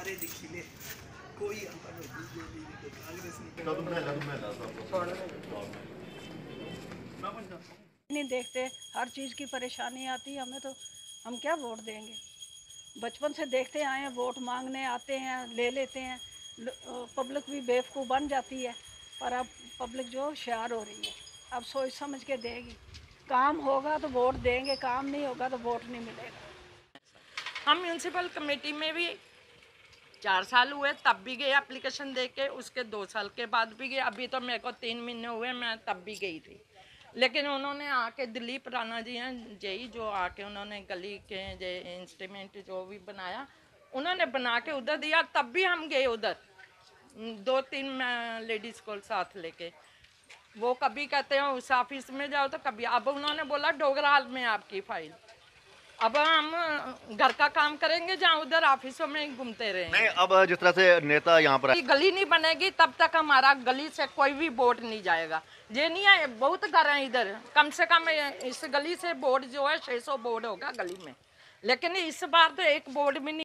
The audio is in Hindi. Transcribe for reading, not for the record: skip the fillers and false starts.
सारे दिखीले कोई अंतर नहीं कांग्रेस नहीं देखते, हर चीज़ की परेशानी आती है हमें, तो हम क्या वोट देंगे। बचपन से देखते आए हैं, वोट मांगने आते हैं, ले लेते हैं, पब्लिक भी बेवकूफ़ बन जाती है। पर अब पब्लिक जो होशियार हो रही है, अब सोच समझ के देगी। काम होगा तो वोट देंगे, काम नहीं होगा तो वोट नहीं मिलेगा। हम म्यूनसिपल कमेटी में भी 4 साल हुए, तब भी गए एप्लीकेशन दे के, उसके 2 साल के बाद भी गए। अभी तो मेरे को 3 महीने हुए, मैं तब भी गई थी। लेकिन उन्होंने आके, दिलीप राणा जी हैं जेई, जो आके उन्होंने गली के इंस्ट्रूमेंट जो भी बनाया, उन्होंने बना के उधर दिया। तब भी हम गए उधर 2-3 लेडीज को साथ लेके। वो कभी कहते हैं उस ऑफिस में जाओ, तो कभी अब उन्होंने बोला डोगराल में आपकी फाइल। अब हम घर का काम करेंगे जहाँ उधर ऑफिसों में घूमते रहे। नहीं, अब जिस तरह से नेता यहाँ पर गली नहीं बनेगी तब तक हमारा गली से कोई भी वोट नहीं जाएगा। ये नहीं है, बहुत घर हैं इधर, कम से कम इस गली से बोर्ड जो है 600 बोर्ड होगा गली में, लेकिन इस बार तो एक बोर्ड भी नहीं।